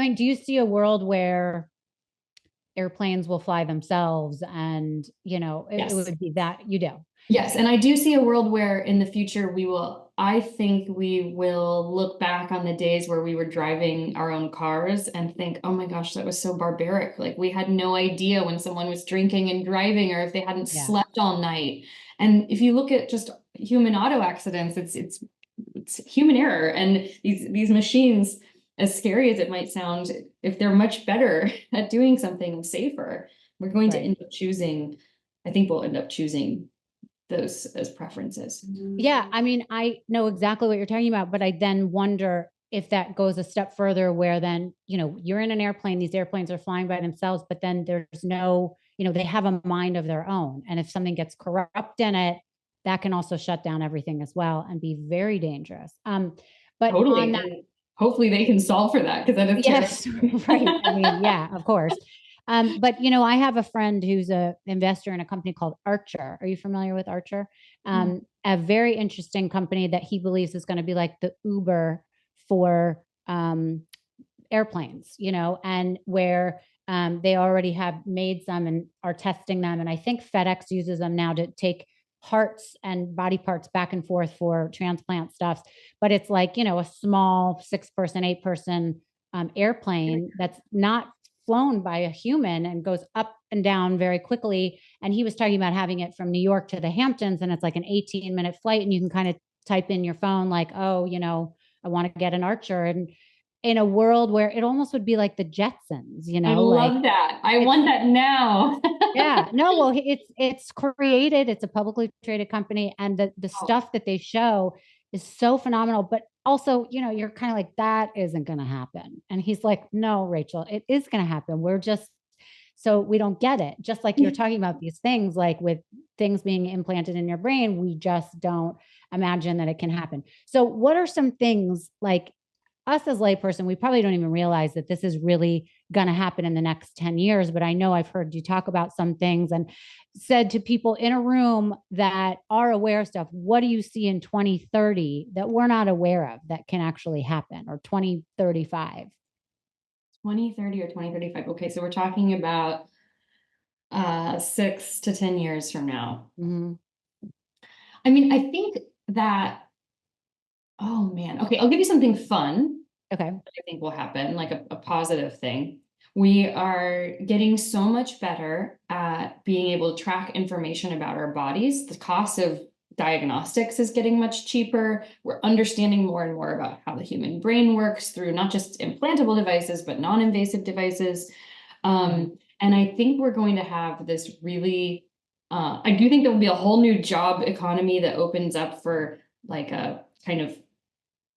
mean, do you see a world where airplanes will fly themselves and, it Yes. would be that you do? Yes, and I do see a world where in the future I think we will look back on the days where we were driving our own cars and think, oh my gosh, that was so barbaric. Like we had no idea when someone was drinking and driving or if they hadn't Yeah, slept all night. And if you look at just human auto accidents, it's human error. And these machines, as scary as it might sound, if they're much better at doing something safer, we're going to right. end up choosing, I think we'll end up choosing those as preferences. Yeah, I mean, I know exactly what you're talking about, but I then wonder if that goes a step further where then, you're in an airplane, these airplanes are flying by themselves, but then there's no, they have a mind of their own. And if something gets corrupt in it, that can also shut down everything as well and be very dangerous. But on Totally. that, And hopefully they can solve for that because that is yes, terrifying. right. I mean, yeah, of course. But I have a friend who's a investor in a company called Archer. Are you familiar with Archer? A very interesting company that he believes is going to be like the Uber for airplanes, and where they already have made some and are testing them. And I think FedEx uses them now to take hearts and body parts back and forth for transplant stuff. But it's like, a small 6 person, 8 person airplane that's not flown by a human and goes up and down very quickly. And he was talking about having it from New York to the Hamptons, and it's like an 18-minute flight. And you can kind of type in your phone, like, oh, I want to get an Archer. And in a world where it almost would be like the Jetsons, I like love that. I it's want that now. yeah, no, well, it's created, it's a publicly traded company, and the Oh, stuff that they show is so phenomenal. But also, you're kind of like, that isn't gonna happen. And he's like, no, Rachel, it is gonna happen. We're just so we don't get it. Just like you're talking about these things, like with things being implanted in your brain, we just don't imagine that it can happen. So, what are some things like us as layperson, we probably don't even realize that this is really going to happen in the next 10 years. But I know I've heard you talk about some things and said to people in a room that are aware of stuff, what do you see in 2030 that we're not aware of that can actually happen, or 2035? 2030 or 2035. Okay, so we're talking about 6 to 10 years from now. Mm-hmm. I mean, I think that, oh man, okay, I'll give you something fun Okay. that I think will happen, like a positive thing. We are getting so much better at being able to track information about our bodies. The cost of diagnostics is getting much cheaper. We're understanding more and more about how the human brain works through not just implantable devices, but non-invasive devices. And I think we're going to have this really, I do think there will be a whole new job economy that opens up for like a kind of,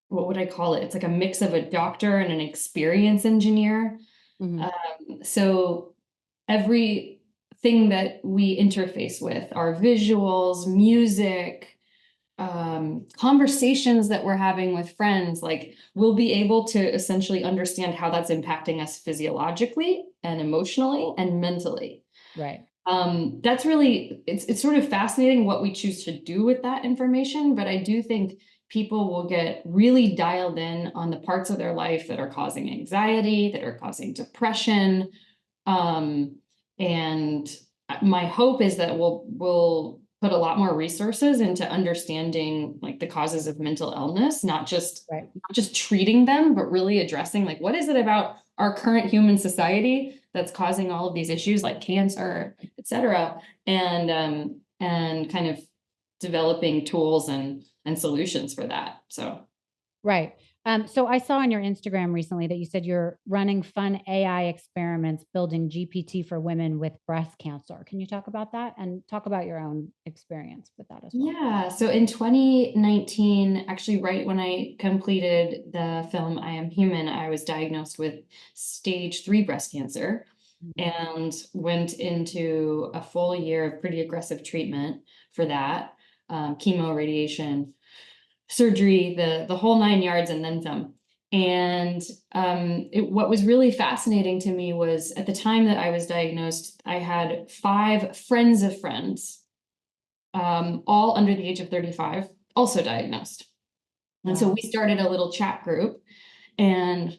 what would I call it? It's like a mix of a doctor and an experience engineer. Mm-hmm. So everything that we interface with, our visuals, music, conversations that we're having with friends, like we'll be able to essentially understand how that's impacting us physiologically and emotionally and mentally. Right. That's really, it's sort of fascinating what we choose to do with that information, but I do think people will get really dialed in on the parts of their life that are causing anxiety, that are causing depression. And my hope is that we'll put a lot more resources into understanding like the causes of mental illness, Right. not just treating them, but really addressing like what is it about our current human society that's causing all of these issues like cancer, et cetera, and kind of developing tools and solutions for that. So Right. So I saw on your Instagram recently that you said you're running fun AI experiments building GPT for women with breast cancer. Can you talk about that and talk about your own experience with that as well? yeah, so in 2019, actually, right when I completed the film I Am Human, I was diagnosed with stage 3 breast cancer Mhm. and went into a full year of pretty aggressive treatment for that, chemo, radiation, surgery, the whole 9 yards, and then some. And what was really fascinating to me was at the time that I was diagnosed, I had 5 friends of friends, all under the age of 35, also diagnosed. And so we Wow. started a little chat group. And,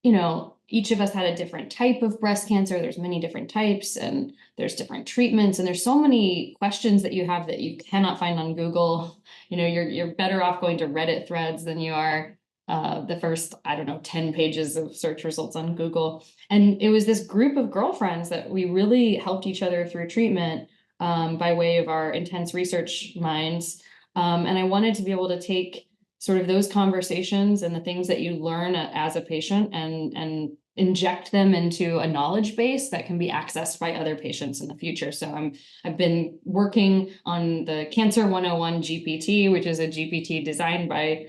you know, each of us had a different type of breast cancer. There's many different types, and there's different treatments, and there's so many questions that you have that you cannot find on Google. You're better off going to Reddit threads than you are the first, I don't know, 10 pages of search results on Google. And it was this group of girlfriends that we really helped each other through treatment by way of our intense research minds. And I wanted to be able to take sort of those conversations and the things that you learn as a patient and inject them into a knowledge base that can be accessed by other patients in the future. So I've been working on the Cancer 101 GPT, which is a GPT designed by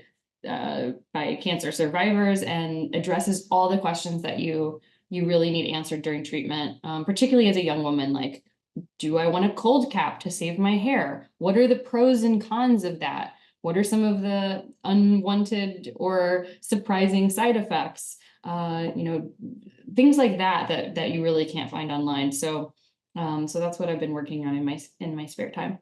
cancer survivors and addresses all the questions that you really need answered during treatment, particularly as a young woman, like, do I want a cold cap to save my hair? What are the pros and cons of that? What are some of the unwanted or surprising side effects? Things like that you really can't find online. So that's what I've been working on in my spare time.